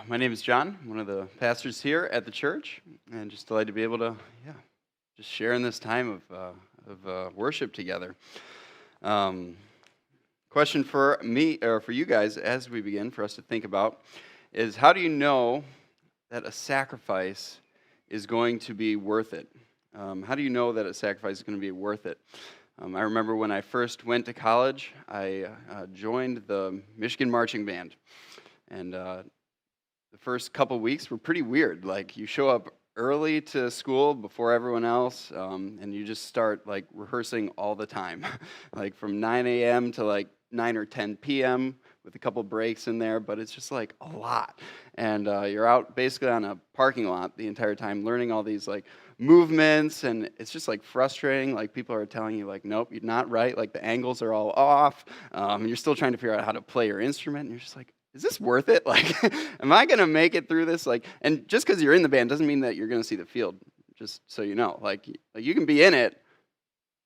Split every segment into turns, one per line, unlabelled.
My name is John. I'm one of the pastors here at the church, and just delighted to be able to, just share in this time of worship together. Um, Question for me or for you guys as we begin for us to think about is how do you know that a sacrifice is going to be worth it? How do you know that a sacrifice is going to be worth it? I remember when I first went to college, I joined the Michigan Marching Band, and the first couple weeks were pretty weird. Like, you show up early to school before everyone else, and you just start like rehearsing all the time, like from 9 a.m. to like 9 or 10 p.m. with a couple breaks in there, but it's just like a lot. And you're out basically on a parking lot the entire time learning all these like movements, and it's just like frustrating. Like, people are telling you like, nope, you're not right, like the angles are all off. You're still trying to figure out how to play your instrument, and you're just like, is this worth it? Like, am I going to make it through this? Like, and just because you're in the band doesn't mean that you're going to see the field, just so you know. Like, you can be in it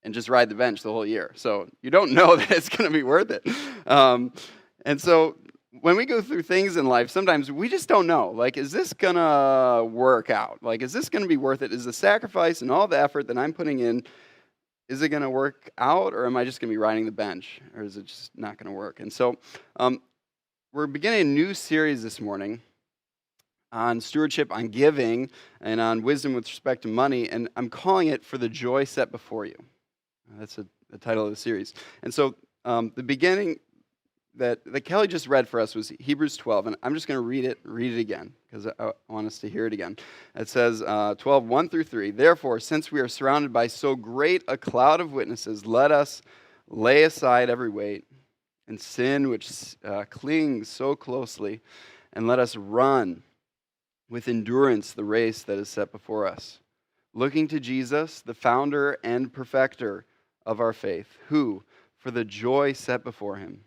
and just ride the bench the whole year. So you don't know that it's going to be worth it. And so when we go through things in life, sometimes we just don't know. Like, is this going to work out? Like, is this going to be worth it? Is the sacrifice and all the effort that I'm putting in, is it going to work out, or am I just going to be riding the bench, or is it just not going to work? And so we're beginning a new series this morning on stewardship, on giving, and on wisdom with respect to money, and I'm calling it For the Joy Set Before You. That's the title of the series. And so the beginning that Kelly just read for us was Hebrews 12, and I'm just going to read it again, because I want us to hear it again. It says, 12, 1 through 3, "Therefore, since we are surrounded by so great a cloud of witnesses, let us lay aside every weight and sin which clings so closely, and let us run with endurance the race that is set before us, looking to Jesus, the founder and perfecter of our faith, who, for the joy set before him,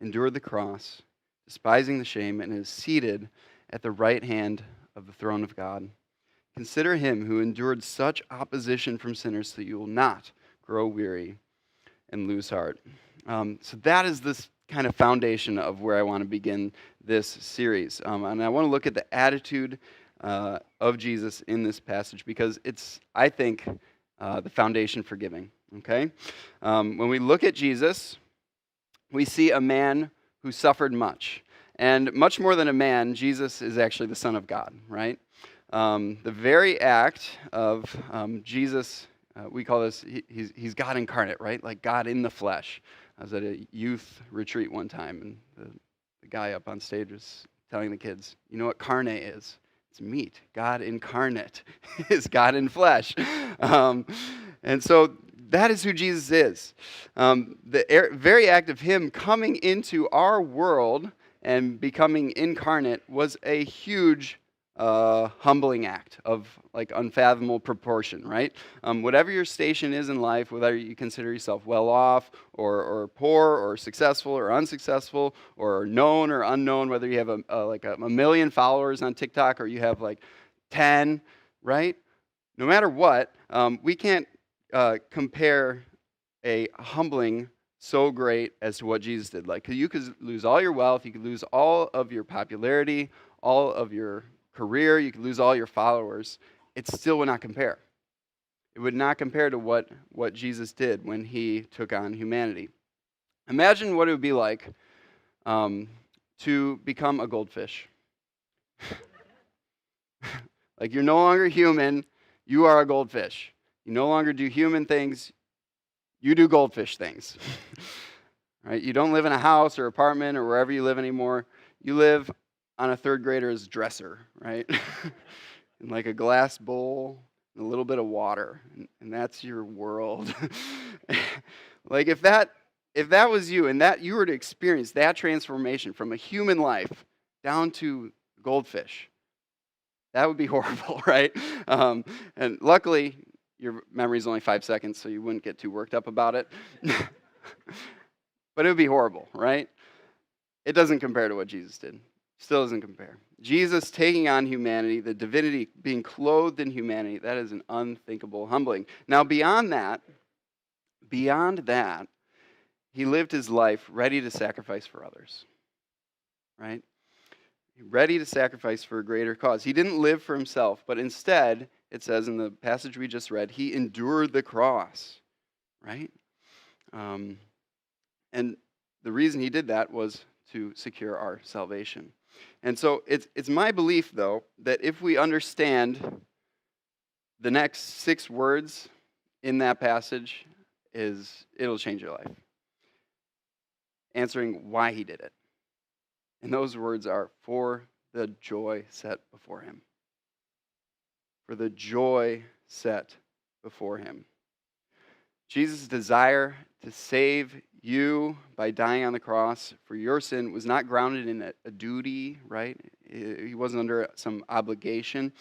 endured the cross, despising the shame, and is seated at the right hand of the throne of God. Consider him who endured such opposition from sinners, so you will not grow weary and lose heart." So that is this kind of foundation of where I want to begin this series. And I want to look at the attitude of Jesus in this passage, because it's, I think, the foundation for giving. Okay? When we look at Jesus, we see a man who suffered much. And much more than a man, Jesus is actually the Son of God, right? The very act of Jesus, we call this, he's God incarnate, right? Like God in the flesh. I was at a youth retreat one time, and the guy up on stage was telling the kids, you know what carne is? It's meat. God incarnate is God in flesh. And so that is who Jesus is. The very act of him coming into our world and becoming incarnate was a huge humbling act of like unfathomable proportion, right? Whatever your station is in life, whether you consider yourself well off or poor or successful or unsuccessful or known or unknown, whether you have a million followers on TikTok or you have like 10, right? No matter what, we can't compare a humbling so great as to what Jesus did. Like, you could lose all your wealth, you could lose all of your popularity, all of your career, you could lose all your followers. It still would not compare. It would not compare to what Jesus did when he took on humanity. Imagine what it would be like to become a goldfish. Like, you're no longer human, you are a goldfish. You no longer do human things, you do goldfish things. Right? You don't live in a house or apartment or wherever you live anymore. You live on a third grader's dresser, right? In like a glass bowl and a little bit of water, and that's your world. Like, if that was you, and that you were to experience that transformation from a human life down to goldfish, that would be horrible, right? And luckily, your memory is only 5 seconds, so you wouldn't get too worked up about it. But it would be horrible, right? It doesn't compare to what Jesus did. Still doesn't compare. Jesus taking on humanity, the divinity being clothed in humanity, that is an unthinkable humbling. Now, beyond that, he lived his life ready to sacrifice for others, right? ready to sacrifice for a greater cause. He didn't live for himself, but instead, it says in the passage we just read, he endured the cross, right? And the reason he did that was to secure our salvation. And so it's my belief, though, that if we understand the next 6 words in that passage, it'll change your life. Answering why he did it. And those words are, for the joy set before him. For the joy set before him. Jesus' desire to save you by dying on the cross for your sin was not grounded in a duty, right? He wasn't under some obligation.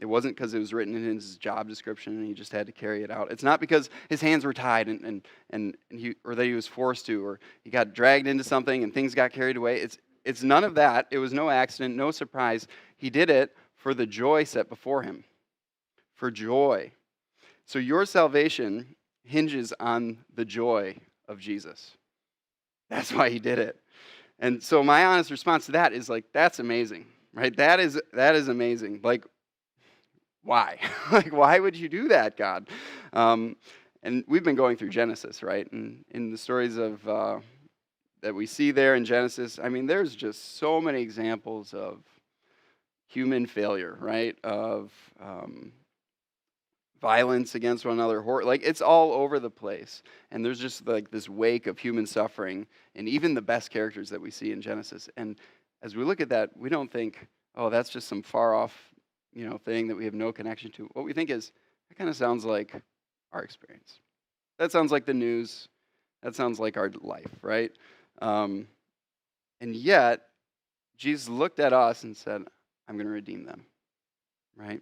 It wasn't because it was written in his job description and he just had to carry it out. It's not because his hands were tied or that he was forced to, or he got dragged into something and things got carried away. It's none of that. It was no accident, no surprise. He did it for the joy set before him. For joy. So your salvation hinges on the joy of Jesus. That's why he did it. And so my honest response to that is like, that's amazing, right? That is amazing. Like, why? Like, why would you do that, God? And we've been going through Genesis, right? And in the stories of that we see there in Genesis, I mean, there's just so many examples of human failure, right? Of violence against one another, like it's all over the place. And there's just like this wake of human suffering and even the best characters that we see in Genesis. And as we look at that, we don't think, oh, that's just some far off, thing that we have no connection to. What we think is, that kind of sounds like our experience. That sounds like the news. That sounds like our life, right? And yet, Jesus looked at us and said, I'm going to redeem them, right?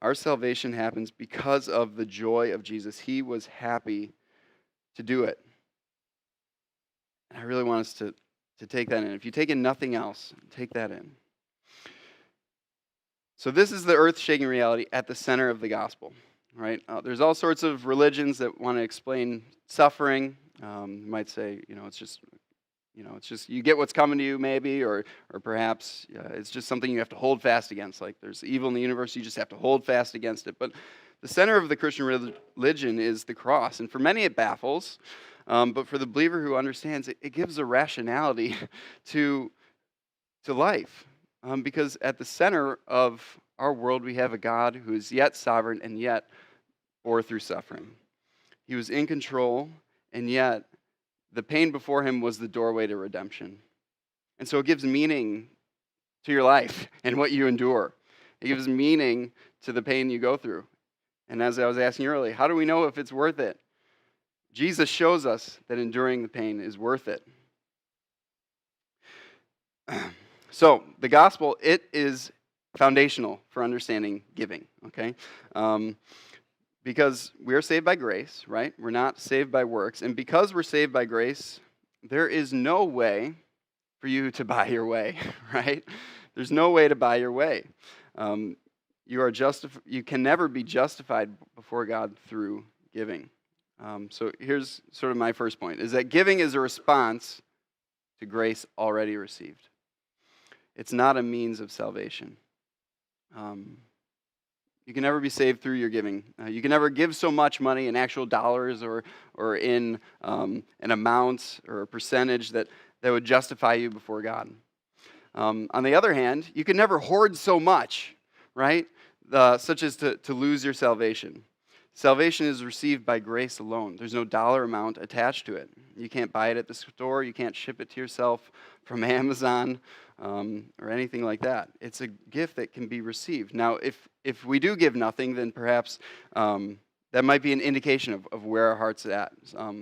Our salvation happens because of the joy of Jesus. He was happy to do it. And I really want us to take that in. If you take in nothing else, take that in. So this is the earth-shaking reality at the center of the gospel, right? There's all sorts of religions that want to explain suffering. You might say, it's just you get what's coming to you, maybe, or perhaps it's just something you have to hold fast against. Like there's evil in the universe, you just have to hold fast against it. But the center of the Christian religion is the cross, and for many it baffles. But for the believer who understands it, it gives a rationality to life. Because at the center of our world, we have a God who is yet sovereign and yet bore through suffering. He was in control, and yet the pain before him was the doorway to redemption. And so it gives meaning to your life and what you endure. It gives meaning to the pain you go through. And as I was asking earlier, how do we know if it's worth it? Jesus shows us that enduring the pain is worth it. So the gospel, it is foundational for understanding giving, okay? Because we are saved by grace, right? We're not saved by works. And because we're saved by grace, there is no way for you to buy your way, right? There's no way to buy your way. You can never be justified before God through giving. So here's sort of my first point, is that giving is a response to grace already received. It's not a means of salvation. You can never be saved through your giving. You can never give so much money in actual dollars or in an amount or a percentage that would justify you before God. On the other hand, you can never hoard so much, right? Such as to lose your salvation. Salvation is received by grace alone. There's no dollar amount attached to it. You can't buy it at the store. You can't ship it to yourself from Amazon or anything like that. It's a gift that can be received. Now, if we do give nothing, then perhaps that might be an indication of where our heart's at,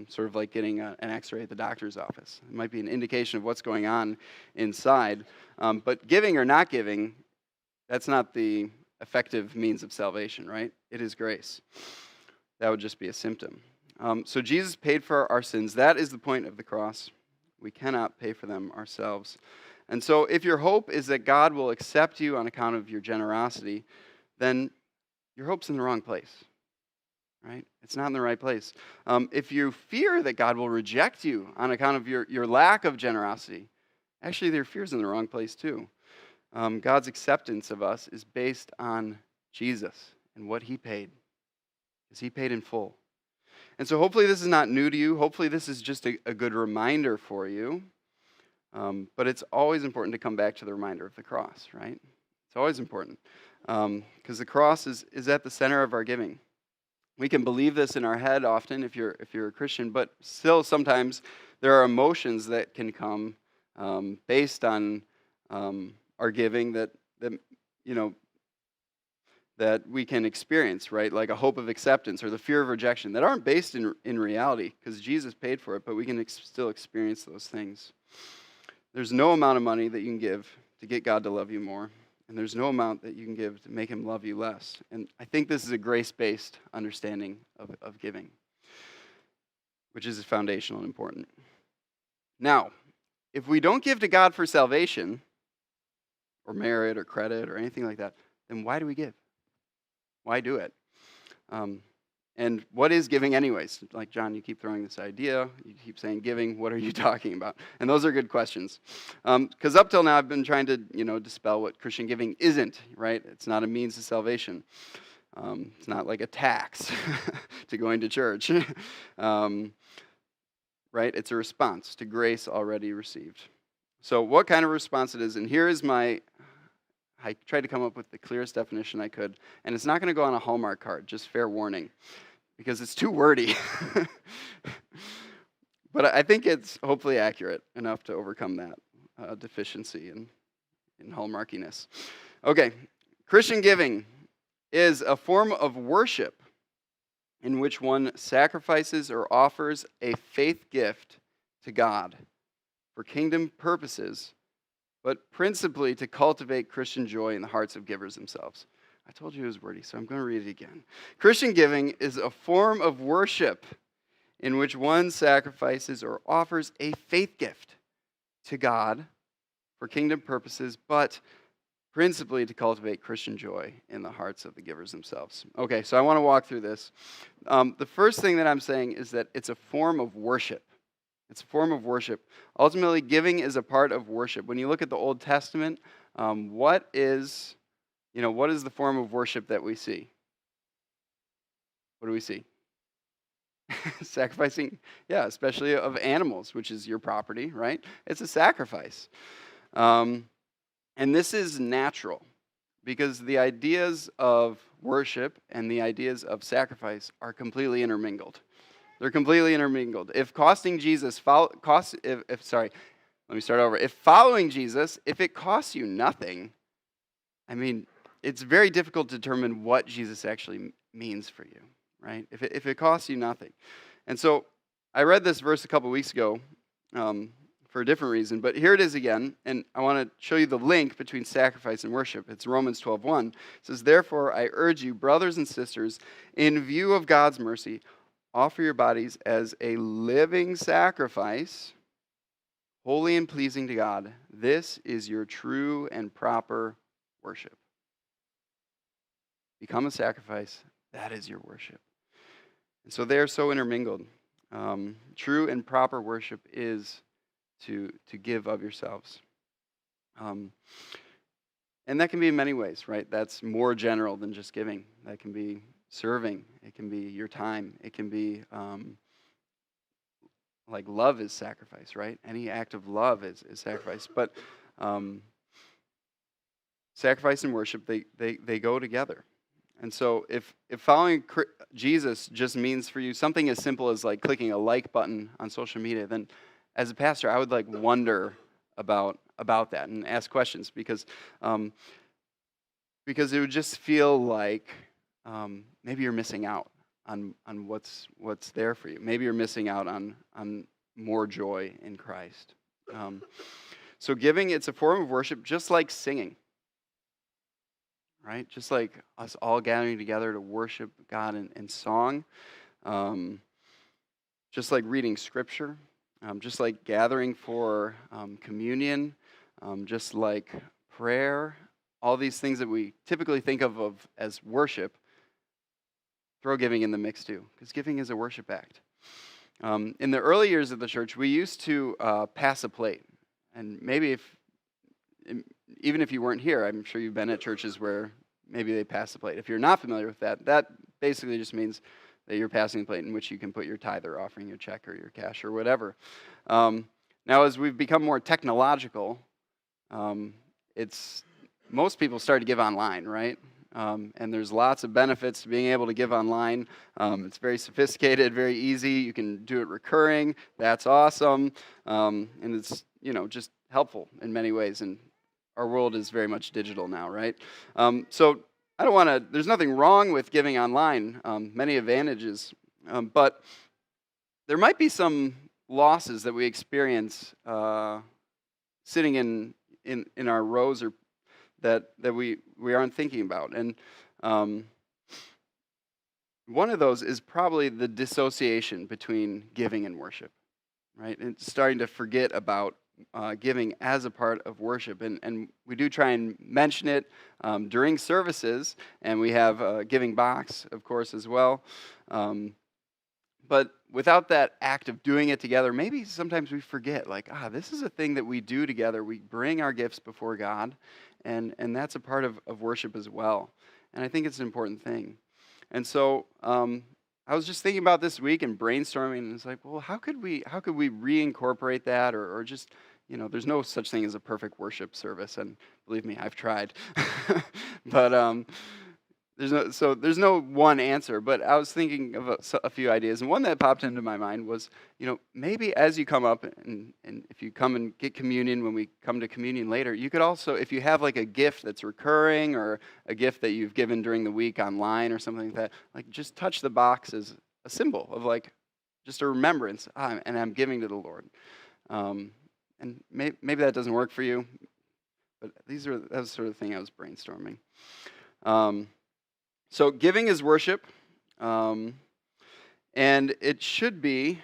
sort of like getting an x-ray at the doctor's office. It might be an indication of what's going on inside. But giving or not giving, that's not the effective means of salvation, right? It is grace. That would just be a symptom. So Jesus paid for our sins. That is the point of the cross. We cannot pay for them ourselves. And so if your hope is that God will accept you on account of your generosity, then your hope's in the wrong place, right? It's not in the right place. If you fear that God will reject you on account of your lack of generosity, actually your fear's in the wrong place too. God's acceptance of us is based on Jesus and what he paid, because he paid in full. And so hopefully this is not new to you. Hopefully this is just a good reminder for you. But it's always important to come back to the reminder of the cross, right? It's always important, because the cross is at the center of our giving. We can believe this in our head often if you're a Christian, but still sometimes there are emotions that can come based on our giving that that we can experience, right? Like a hope of acceptance or the fear of rejection that aren't based in reality, because Jesus paid for it, but we can still experience those things. There's no amount of money that you can give to get God to love you more, and there's no amount that you can give to make him love you less. And I think this is a grace-based understanding of giving, which is foundational and important. Now, if we don't give to God for salvation, or merit, or credit, or anything like that, then why do we give? Why do it? And what is giving anyways? Like, John, you keep throwing this idea. You keep saying giving. What are you talking about? And those are good questions. Because up till now, I've been trying to, dispel what Christian giving isn't, right? It's not a means to salvation. It's not like a tax to going to church. Right? It's a response to grace already received. So what kind of response it is, and here is I tried to come up with the clearest definition I could, and it's not going to go on a Hallmark card, just fair warning, because it's too wordy. But I think it's hopefully accurate enough to overcome that deficiency in Hallmarkiness. Okay, Christian giving is a form of worship in which one sacrifices or offers a faith gift to God for kingdom purposes, but principally to cultivate Christian joy in the hearts of givers themselves. I told you it was wordy, so I'm going to read it again. Christian giving is a form of worship in which one sacrifices or offers a faith gift to God for kingdom purposes, but principally to cultivate Christian joy in the hearts of the givers themselves. Okay, so I want to walk through this. The first thing that I'm saying is that it's a form of worship. It's a form of worship. Ultimately, giving is a part of worship. When you look at the Old Testament, what is the form of worship that we see? What do we see? Sacrificing, especially of animals, which is your property, right? It's a sacrifice. And this is natural, because the ideas of worship and the ideas of sacrifice are completely intermingled. They're completely intermingled. If following Jesus, if it costs you nothing, I mean, it's very difficult to determine what Jesus actually means for you, right? If it costs you nothing. And so I read this verse a couple weeks ago for a different reason, but here it is again, and I want to show you the link between sacrifice and worship. It's Romans 12:1. It says, "Therefore I urge you, brothers and sisters, in view of God's mercy, offer your bodies as a living sacrifice, holy and pleasing to God. This is your true and proper worship." Become a sacrifice. That is your worship. And so they are so intermingled. True and proper worship is to give of yourselves. And that can be in many ways, right? That's more general than just giving. That can be serving. It can be your time. It can be like love is sacrifice, right? Any act of love is sacrifice. But sacrifice and worship, they go together. And so if following Jesus just means for you something as simple as like clicking a like button on social media, then as a pastor, I would like wonder about that and ask questions, because it would just feel like maybe you're missing out on what's there for you. Maybe you're missing out on more joy in Christ. So giving, it's a form of worship, just like singing. Right? Just like us all gathering together to worship God in song, just like reading Scripture, just like gathering for communion, just like prayer, all these things that we typically think of as worship, throw giving in the mix too, because giving is a worship act. In the early years of the church, we used to pass a plate, and maybe even if you weren't here, I'm sure you've been at churches where maybe they pass the plate. If you're not familiar with that, that basically just means that you're passing the plate in which you can put your tithe or offering, your check or your cash or whatever. Now, as we've become more technological, it's most people start to give online, right? And there's lots of benefits to being able to give online. It's very sophisticated, very easy. You can do it recurring. That's awesome. And it's, just helpful in many ways. And our world is very much digital now, right? So I don't want to, there's nothing wrong with giving online, many advantages. But there might be some losses that we experience sitting in our rows or that we aren't thinking about. And one of those is probably the dissociation between giving and worship, right? And starting to forget about giving as a part of worship. And we do try and mention it during services, and we have a giving box, of course, as well. But without that act of doing it together, maybe sometimes we forget, this is a thing that we do together. We bring our gifts before God, and that's a part of worship as well. And I think it's an important thing. And so I was just thinking about this week and brainstorming, and it's like, well, how could we reincorporate that, or just, there's no such thing as a perfect worship service, and believe me, I've tried. But there's no one answer, but I was thinking of a few ideas, and one that popped into my mind was, maybe as you come up and if you come and get communion, when we come to communion later, you could also, if you have a gift that's recurring or a gift that you've given during the week online or something like that, just touch the box as a symbol of just a remembrance, and I'm giving to the Lord. And maybe that doesn't work for you, but that was sort of the thing I was brainstorming. So giving is worship, and it should be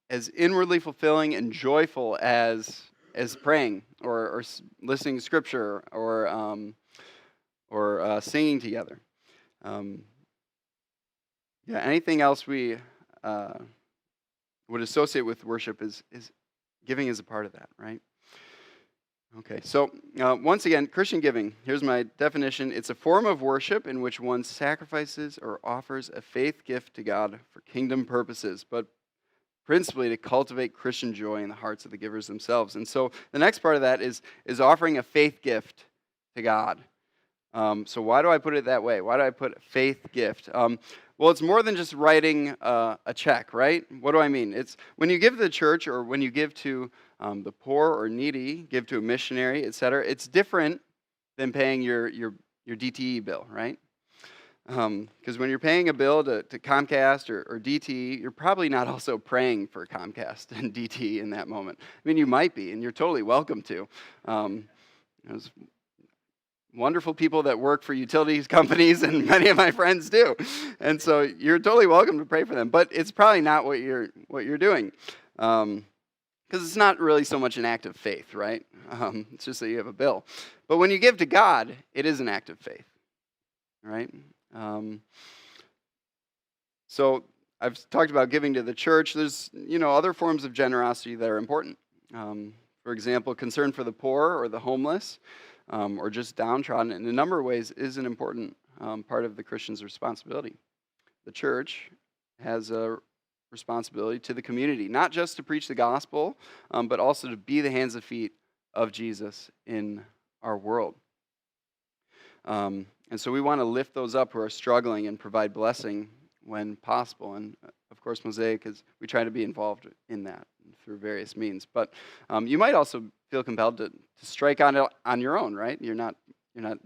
as inwardly fulfilling and joyful as praying or listening to scripture or singing together. Anything else we would associate with worship is giving is a part of that, right? Okay, so once again, Christian giving. Here's my definition. It's a form of worship in which one sacrifices or offers a faith gift to God for kingdom purposes, but principally to cultivate Christian joy in the hearts of the givers themselves. And so the next part of that is offering a faith gift to God. So why do I put it that way? Why do I put faith gift? Well, it's more than just writing a check, right? What do I mean? It's when you give to the church or when you give to the poor or needy, give to a missionary, etc. It's different than paying your DTE bill, right? Because when you're paying a bill to Comcast or DTE, you're probably not also praying for Comcast and DTE in that moment. I mean, you might be, and you're totally welcome to. There's wonderful people that work for utilities companies, and many of my friends do. And so you're totally welcome to pray for them, but it's probably not what you're doing. Because it's not really so much an act of faith, right? It's just that you have a bill. But when you give to God, it is an act of faith, right? So I've talked about giving to the church. There's, other forms of generosity that are important. For example, concern for the poor or the homeless or just downtrodden in a number of ways is an important part of the Christian's responsibility. The church has a responsibility to the community, not just to preach the gospel, but also to be the hands and feet of Jesus in our world. And so we want to lift those up who are struggling and provide blessing when possible. And of course, Mosaic we try to be involved in that through various means. But you might also feel compelled to strike on your own, right? You're not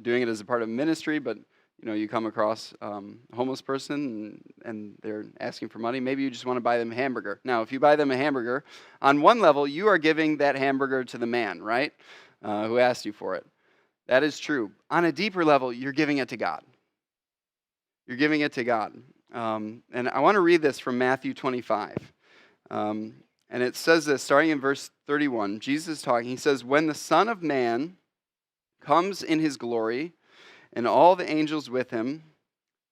doing it as a part of ministry, but you come across a homeless person and they're asking for money. Maybe you just want to buy them a hamburger. Now, if you buy them a hamburger, on one level, you are giving that hamburger to the man, right, who asked you for it. That is true. On a deeper level, you're giving it to God. You're giving it to God. And I want to read this from Matthew 25. And it says this, starting in verse 31. Jesus is talking. He says, "When the Son of Man comes in his glory, and all the angels with him,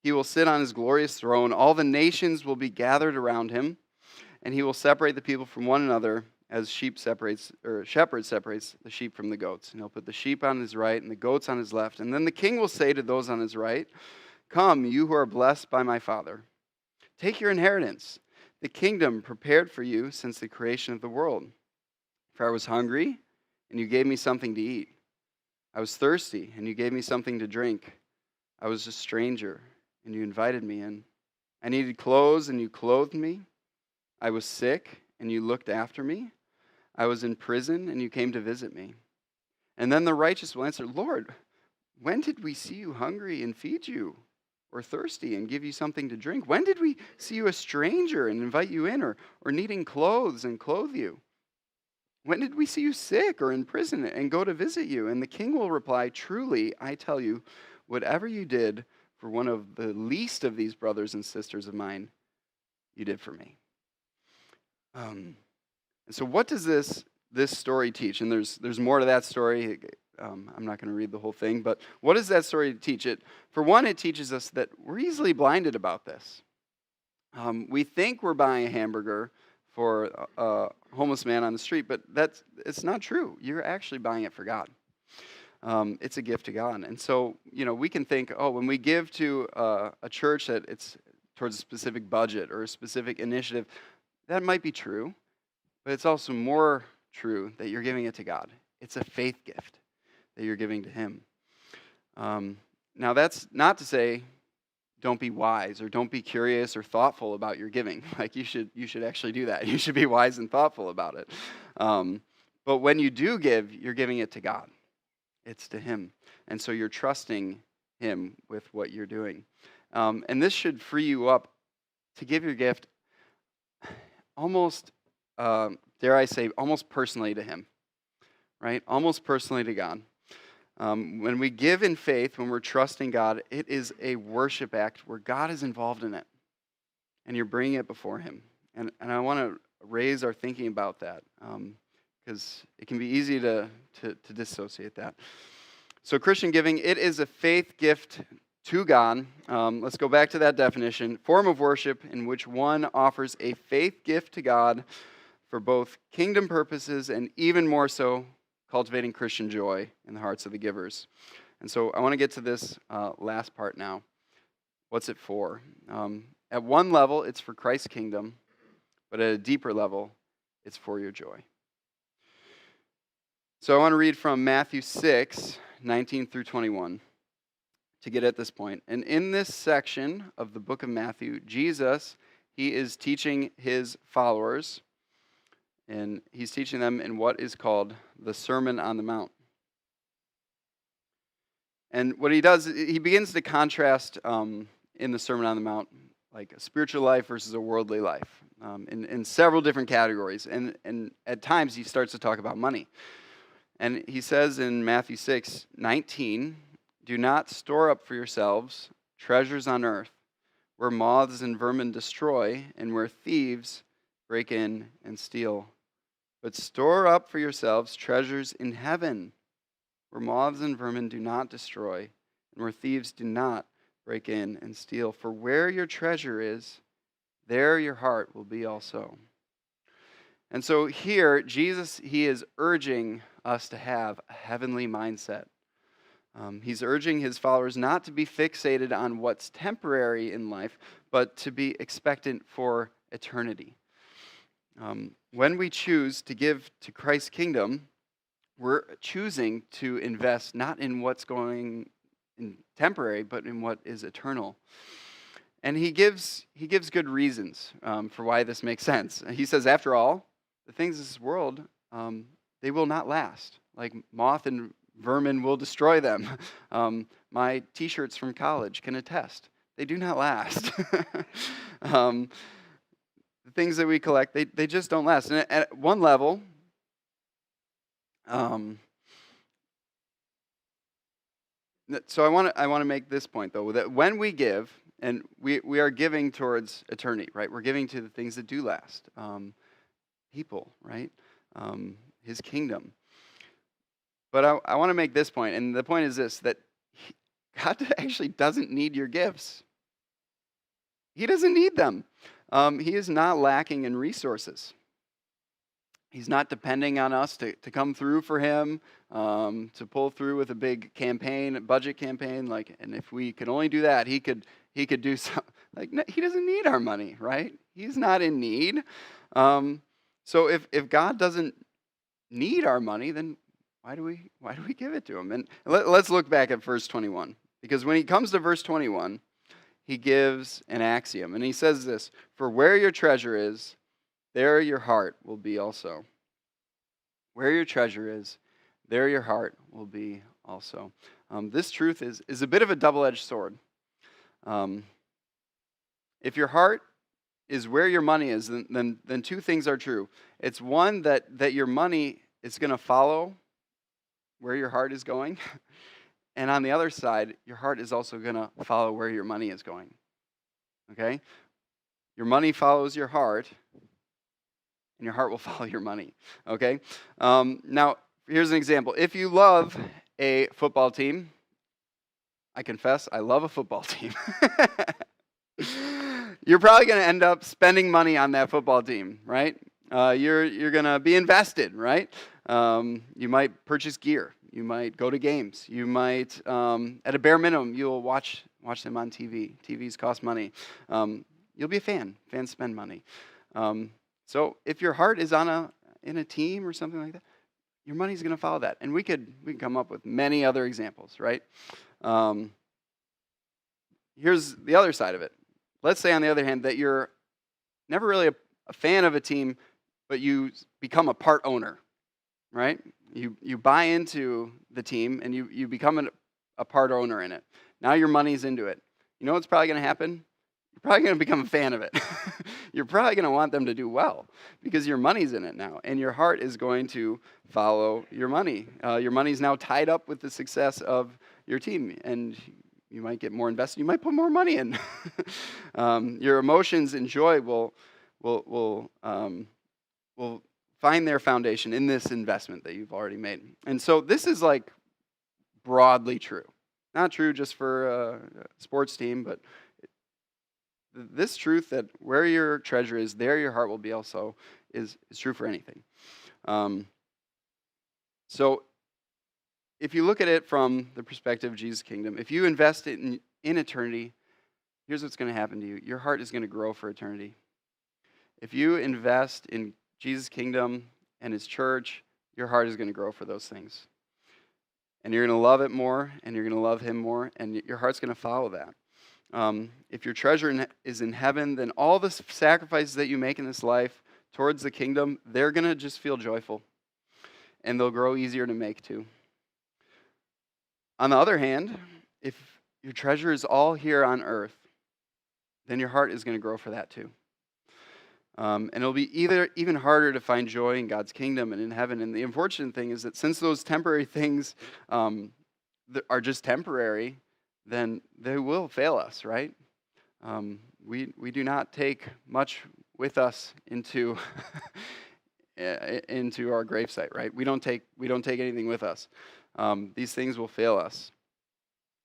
he will sit on his glorious throne. All the nations will be gathered around him, and he will separate the people from one another as shepherd separates the sheep from the goats. And he'll put the sheep on his right and the goats on his left. And then the king will say to those on his right, "Come, you who are blessed by my Father. Take your inheritance, the kingdom prepared for you since the creation of the world. For I was hungry, and you gave me something to eat. I was thirsty, and you gave me something to drink. I was a stranger, and you invited me in. I needed clothes, and you clothed me. I was sick, and you looked after me. I was in prison, and you came to visit me." And then the righteous will answer, "Lord, when did we see you hungry and feed you, or thirsty and give you something to drink? When did we see you a stranger and invite you in, or needing clothes and clothe you? When did we see you sick or in prison and go to visit you?" And the king will reply, "Truly, I tell you, whatever you did for one of the least of these brothers and sisters of mine, you did for me." And so what does this story teach? And there's more to that story. I'm not going to read the whole thing, but what does that story teach? For one, it teaches us that we're easily blinded about this. We think we're buying a hamburger for a homeless man on the street, but it's not true. You're actually buying it for God. It's a gift to God. And so, we can think, when we give to a church that it's towards a specific budget or a specific initiative, that might be true, but it's also more true that you're giving it to God. It's a faith gift that you're giving to Him. Now, that's not to say don't be wise or don't be curious or thoughtful about your giving. Like you should actually do that. You should be wise and thoughtful about it. But when you do give, you're giving it to God. It's to Him. And so you're trusting Him with what you're doing. And this should free you up to give your gift almost, dare I say, almost personally to Him. Right? Almost personally to God. When we give in faith, when we're trusting God, it is a worship act where God is involved in it. And you're bringing it before Him. And I want to raise our thinking about that because it can be easy to dissociate that. So Christian giving, it is a faith gift to God. Let's go back to that definition. Form of worship in which one offers a faith gift to God for both kingdom purposes and even more so, cultivating Christian joy in the hearts of the givers. And so I want to get to this last part now. What's it for? At one level, it's for Christ's kingdom, but at a deeper level, it's for your joy. So I want to read from Matthew 6, 19 through 21 to get at this point. And in this section of the book of Matthew, Jesus, He is teaching His followers, and He's teaching them in what is called the Sermon on the Mount. And what He does, He begins to contrast in the Sermon on the Mount, like a spiritual life versus a worldly life, in several different categories. And at times, He starts to talk about money. And He says in Matthew 6, 19, "Do not store up for yourselves treasures on earth, where moths and vermin destroy, and where thieves break in and steal. But store up for yourselves treasures in heaven, where moths and vermin do not destroy, and where thieves do not break in and steal. For where your treasure is, there your heart will be also." And so here, Jesus, He is urging us to have a heavenly mindset. He's urging His followers not to be fixated on what's temporary in life, but to be expectant for eternity. When we choose to give to Christ's kingdom, we're choosing to invest not in what's going in temporary, but in what is eternal. And he gives good reasons for why this makes sense. He says, after all, the things of this world, they will not last. Like moth and vermin will destroy them. My T-shirts from college can attest. They do not last. The things that we collect, they just don't last. And at one level, so I want to make this point though, that when we give, and we are giving towards eternity, right? We're giving to the things that do last, people, right? His kingdom. But I want to make this point, and the point is this: that God actually doesn't need your gifts. He doesn't need them. He is not lacking in resources. He's not depending on us to come through for him, to pull through with a big campaign, a budget campaign. Like, and if we could only do that, he could do something. Like, no, he doesn't need our money, right? He's not in need. So if God doesn't need our money, then why do we give it to him? And let's look back at verse 21, because when he comes to verse 21, he gives an axiom, and he says this: "For where your treasure is, there your heart will be also." Where your treasure is, there your heart will be also. This truth is a bit of a double-edged sword. If your heart is where your money is, then two things are true. It's one, that your money is going to follow where your heart is going. And on the other side, your heart is also going to follow where your money is going. Okay? Your money follows your heart, and your heart will follow your money. Okay? Now, here's an example. If you love a football team, I confess, I love a football team. You're probably going to end up spending money on that football team, right? You're going to be invested, right? You might purchase gear. You might go to games. You might, at a bare minimum, you'll watch them on TV. TVs cost money. You'll be a fan. Fans spend money. So if your heart is in a team or something like that, your money's going to follow that. And we can come up with many other examples, right? Here's the other side of it. Let's say, on the other hand, that you're never really a fan of a team, but you become a part owner, right? You buy into the team, and you become a part owner in it. Now your money's into it. You know what's probably going to happen? You're probably going to become a fan of it. You're probably going to want them to do well because your money's in it now, and your heart is going to follow your money. Your money's now tied up with the success of your team, and you might get more invested. You might put more money in. Your emotions and joy will find their foundation in this investment that you've already made. And so this is like broadly true. Not true just for a sports team, but this truth that where your treasure is, there your heart will be also is true for anything. So if you look at it from the perspective of Jesus' kingdom, if you invest in eternity, here's what's going to happen to you. Your heart is going to grow for eternity. If you invest in Jesus' kingdom and his church, your heart is going to grow for those things. And you're going to love it more, and you're going to love him more, and your heart's going to follow that. If your treasure is in heaven, then all the sacrifices that you make in this life towards the kingdom, they're going to just feel joyful. And they'll grow easier to make too. On the other hand, if your treasure is all here on earth, then your heart is going to grow for that too. And it'll be even harder to find joy in God's kingdom and in heaven. And the unfortunate thing is that since those temporary things are just temporary, then they will fail us, right? We do not take much with us into into our gravesite, right? We don't take anything with us. These things will fail us,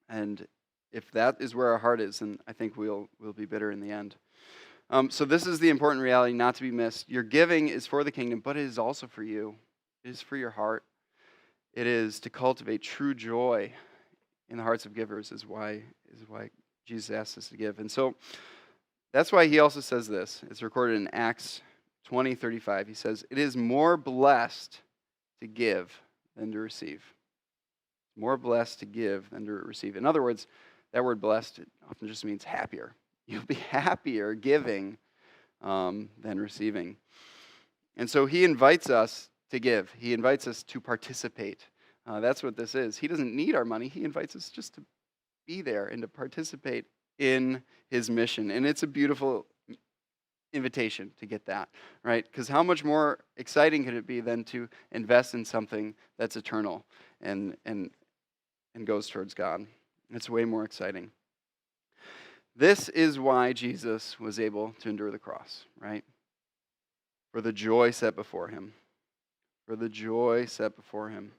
and if that is where our heart is, then I think we'll be bitter in the end. So this is the important reality not to be missed. Your giving is for the kingdom, but it is also for you. It is for your heart. It is to cultivate true joy in the hearts of givers is why Jesus asks us to give. And so that's why he also says this. It's recorded in Acts 20:35. He says, "It is more blessed to give than to receive." More blessed to give than to receive. In other words, that word blessed often just means happier. You'll be happier giving than receiving. And so he invites us to give. He invites us to participate. That's what this is. He doesn't need our money. He invites us just to be there and to participate in his mission. And it's a beautiful invitation to get that, right? Because how much more exciting could it be than to invest in something that's eternal and goes towards God? It's way more exciting. This is why Jesus was able to endure the cross, right? For the joy set before him. For the joy set before him.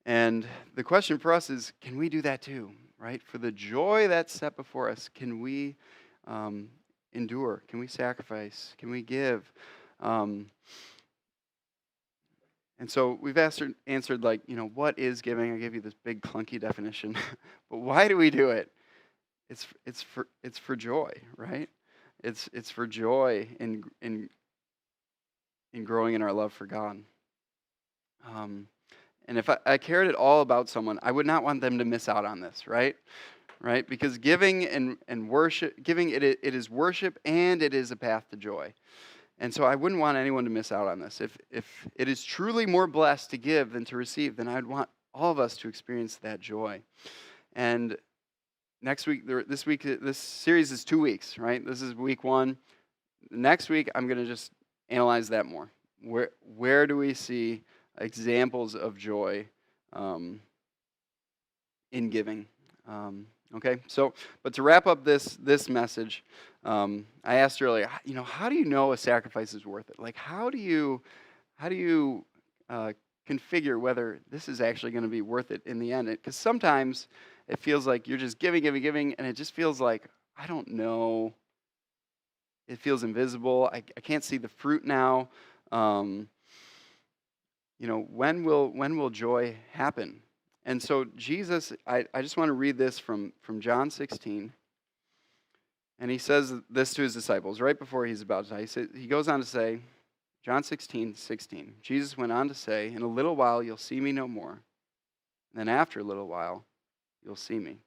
And the question for us is, can we do that too, right? For the joy that's set before us, can we endure? Can we sacrifice? Can we give? And so we've answered like, what is giving? I gave you this big clunky definition. But why do we do it? It's for joy, right? It's for joy in growing in our love for God. And if I cared at all about someone, I would not want them to miss out on this, right? Right? Because giving and worship, it is worship and it is a path to joy. And so I wouldn't want anyone to miss out on this. If it is truly more blessed to give than to receive, then I'd want all of us to experience that joy. And next week, this series is 2 weeks, right? This is week 1. Next week, I'm going to just analyze that more. Where do we see examples of joy in giving? Okay, so, but to wrap up this message, I asked earlier, how do you know a sacrifice is worth it? Like, how do you configure whether this is actually going to be worth it in the end? Because sometimes it feels like you're just giving, and it just feels like, I don't know, it feels invisible. I can't see the fruit now. When will joy happen? And so Jesus, I just want to read this from John 16. And he says this to his disciples right before he's about to die. He goes on to say, John 16:16. Jesus went on to say, "In a little while you'll see me no more. And then after a little while, you'll see me."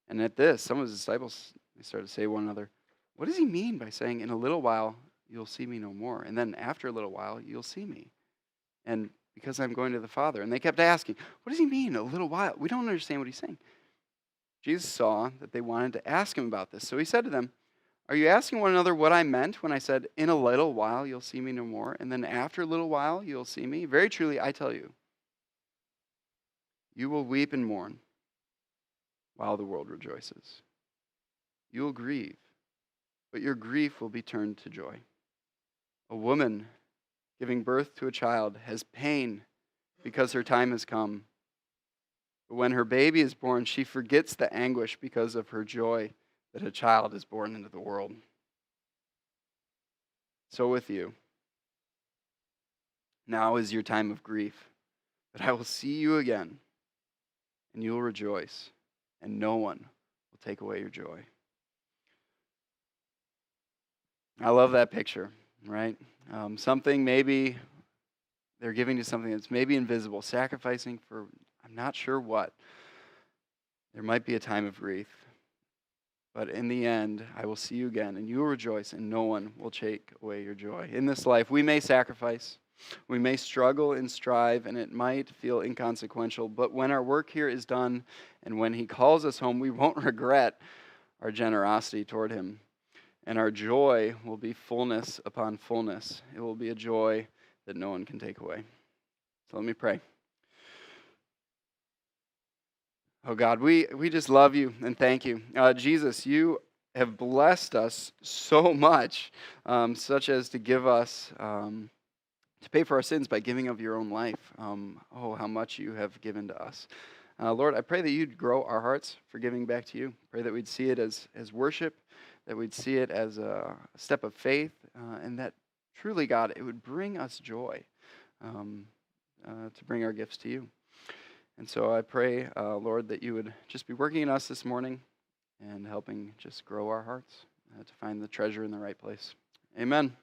And at this, some of his disciples, they started to say to one another, "What does he mean by saying, 'In a little while you'll see me no more, and then after a little while you'll see me'? And because I'm going to the Father." And they kept asking, "What does he mean, a little while? We don't understand what he's saying." Jesus saw that they wanted to ask him about this. So he said to them, "Are you asking one another what I meant when I said, 'In a little while you'll see me no more, and then after a little while you'll see me'? Very truly, I tell you, you will weep and mourn while the world rejoices. You will grieve, but your grief will be turned to joy. A woman giving birth to a child has pain because her time has come. But when her baby is born, she forgets the anguish because of her joy that a child is born into the world. So with you, now is your time of grief, but I will see you again, and you will rejoice, and no one will take away your joy." I love that picture, right? Something maybe they're giving to something that's maybe invisible, sacrificing for I'm not sure what. There might be a time of grief. But in the end, I will see you again, and you will rejoice, and no one will take away your joy. In this life, we may sacrifice, we may struggle and strive, and it might feel inconsequential. But when our work here is done, and when He calls us home, we won't regret our generosity toward Him. And our joy will be fullness upon fullness. It will be a joy that no one can take away. So let me pray. Oh God, we just love you and thank you. Jesus, you have blessed us so much, such as to give us, to pay for our sins by giving of your own life. Oh, how much you have given to us. Lord, I pray that you'd grow our hearts for giving back to you. Pray that we'd see it as worship, that we'd see it as a step of faith, and that truly, God, it would bring us joy to bring our gifts to you. And so I pray, Lord, that you would just be working in us this morning and helping just grow our hearts to find the treasure in the right place. Amen.